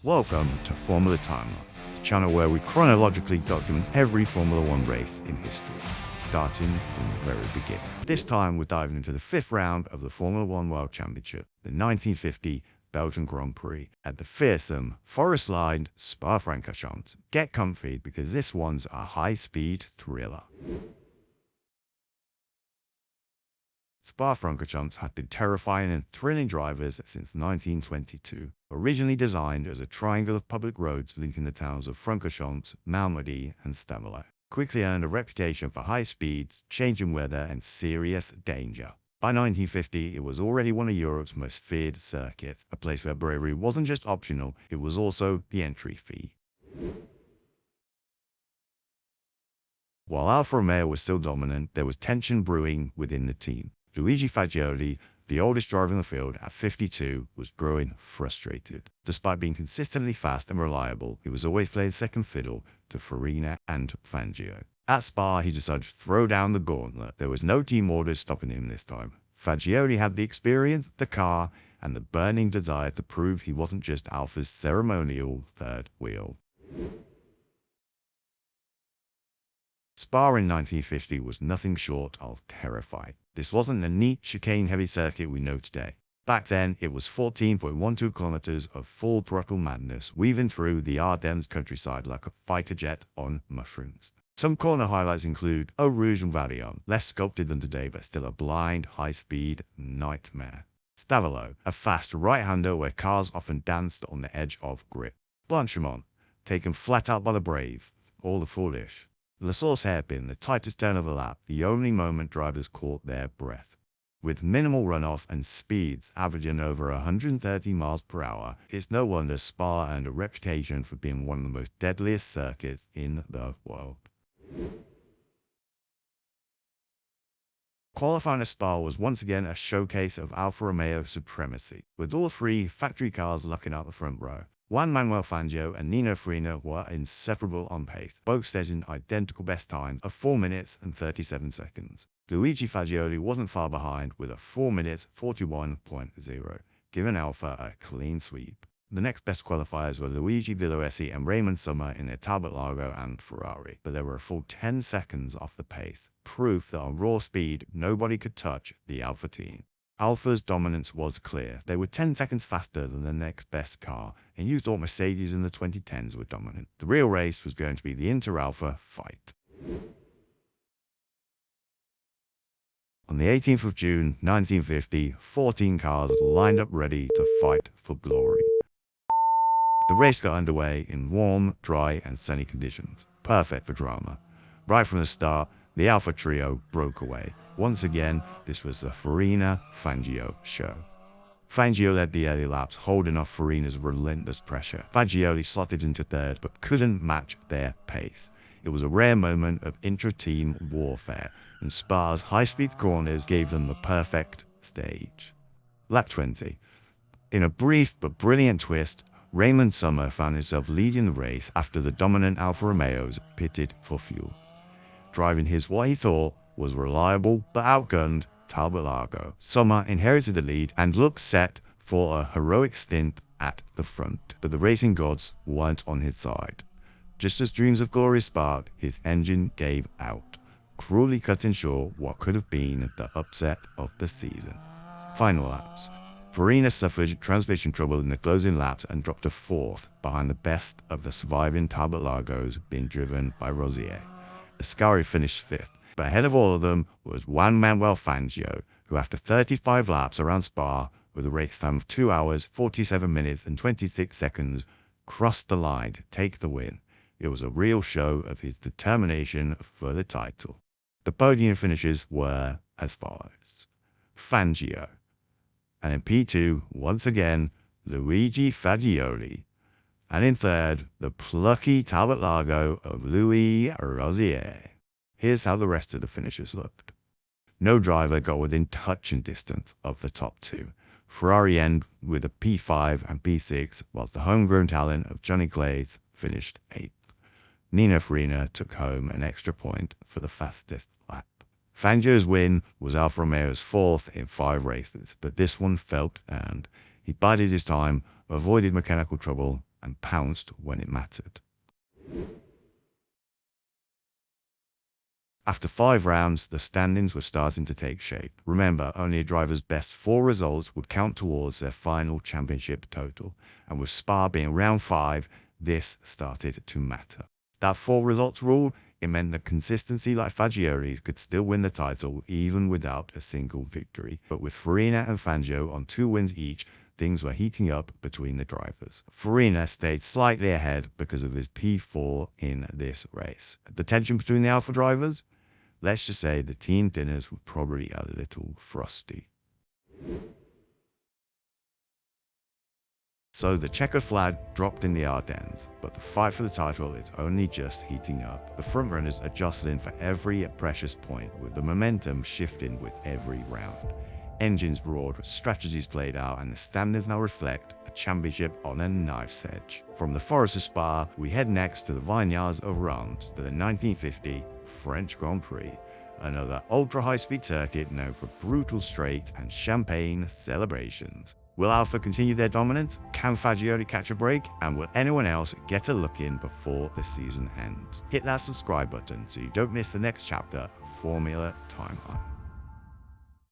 Welcome to Formula Timeline, the channel where we chronologically document every Formula One race in history, starting from the very beginning. This time we're diving into the fifth round of the Formula One World Championship, the 1950 Belgian Grand Prix, at the fearsome, forest-lined Spa-Francorchamps. Get comfy because this one's a high-speed thriller. Spa-Francorchamps had been terrifying and thrilling drivers since 1922. Originally designed as a triangle of public roads linking the towns of Francorchamps, Malmedy, and Stavelot, quickly earned a reputation for high speeds, changing weather, and serious danger. By 1950, it was already one of Europe's most feared circuits, a place where bravery wasn't just optional, it was also the entry fee. While Alfa Romeo was still dominant, there was tension brewing within the team. Luigi Fagioli, the oldest driver in the field at 52, was growing frustrated. Despite being consistently fast and reliable, he was always playing second fiddle to Farina and Fangio. At Spa, he decided to throw down the gauntlet. There was no team orders stopping him this time. Fagioli had the experience, the car, and the burning desire to prove he wasn't just Alfa's ceremonial third wheel. Spa in 1950 was nothing short of terrifying. This wasn't the neat, chicane-heavy circuit we know today. Back then, it was 14.12 kilometers of full throttle madness, weaving through the Ardennes countryside like a fighter jet on mushrooms. Some corner highlights include Eau Rouge and Vallion, less sculpted than today but still a blind, high-speed nightmare. Stavelot, a fast right-hander where cars often danced on the edge of grip. Blanchimont, taken flat out by the brave, all the foolish. La Source hairpin, the tightest turn of the lap, the only moment drivers caught their breath. With minimal runoff and speeds averaging over 130 miles per hour, it's no wonder Spa earned a reputation for being one of the most deadliest circuits in the world. Qualifying at Spa was once again a showcase of Alfa Romeo supremacy, with all three factory cars lucking out the front row. Juan Manuel Fangio and Nino Farina were inseparable on pace, both setting identical best times of 4 minutes and 37 seconds. Luigi Fagioli wasn't far behind with a 4 minutes 41.0, giving Alfa a clean sweep. The next best qualifiers were Luigi Villoresi and Raymond Sommer in their Talbot Lago and Ferrari, but they were a full 10 seconds off the pace, proof that on raw speed nobody could touch the Alfa team. Alfa's dominance was clear. They were 10 seconds faster than the next best car, and you thought Mercedes in the 2010s were dominant. The real race was going to be the Inter-Alfa fight. On the 18th of June, 1950, 14 cars lined up ready to fight for glory. The race got underway in warm, dry, and sunny conditions, perfect for drama. Right from the start, the Alfa trio broke away. Once again, this was the Farina-Fangio show. Fangio led the early laps, holding off Farina's relentless pressure. Fagioli slotted into third, but couldn't match their pace. It was a rare moment of intra-team warfare, and Spa's high-speed corners gave them the perfect stage. Lap 20. In a brief but brilliant twist, Raymond Sommer found himself leading the race after the dominant Alfa Romeos pitted for fuel. Driving his what he thought was reliable but outgunned Talbot Lago, Sommer inherited the lead and looked set for a heroic stint at the front, but the racing gods weren't on his side. Just as dreams of glory sparked, his engine gave out, cruelly cutting short what could have been the upset of the season. Final laps. Farina suffered transmission trouble in the closing laps and dropped to fourth, behind the best of the surviving Talbot Lagos being driven by Rosier. Ascari finished fifth, but ahead of all of them was Juan Manuel Fangio, who after 35 laps around Spa, with a race time of 2 hours, 47 minutes and 26 seconds, crossed the line to take the win. It was a real show of his determination for the title. The podium finishes were as follows. Fangio. And in P2, once again, Luigi Fagioli. And in third, the plucky Talbot Lago of Louis Rosier. Here's how the rest of the finishers looked. No driver got within touching distance of the top two. Ferrari ended with a P5 and P6, whilst the homegrown talent of Johnny Claes finished 8th. Nino Farina took home an extra point for the fastest lap. Fangio's win was Alfa Romeo's 4th in 5 races, but this one felt earned. He bided his time, avoided mechanical trouble, and pounced when it mattered. After 5 rounds, the standings were starting to take shape. Remember, only a driver's best 4 results would count towards their final championship total, and with Spa being round 5, this started to matter. That 4 results rule, it meant that consistency like Fagioli's could still win the title even without a single victory. But with Farina and Fangio on 2 wins each, things were heating up between the drivers. Farina stayed slightly ahead because of his P4 in this race. The tension between the Alfa drivers? Let's just say the team dinners were probably a little frosty. So the checkered flag dropped in the Ardennes, but the fight for the title is only just heating up. The frontrunners are jostling for every precious point, with the momentum shifting with every round. Engines roared, strategies played out, and the standings now reflect a championship on a knife's edge. From the forest of Spa, we head next to the vineyards of Reims to the 1950 French Grand Prix, another ultra-high-speed circuit known for brutal straight and champagne celebrations. Will Alfa continue their dominance? Can Fagioli catch a break? And will anyone else get a look in before the season ends? Hit that subscribe button so you don't miss the next chapter of Formula Timeline.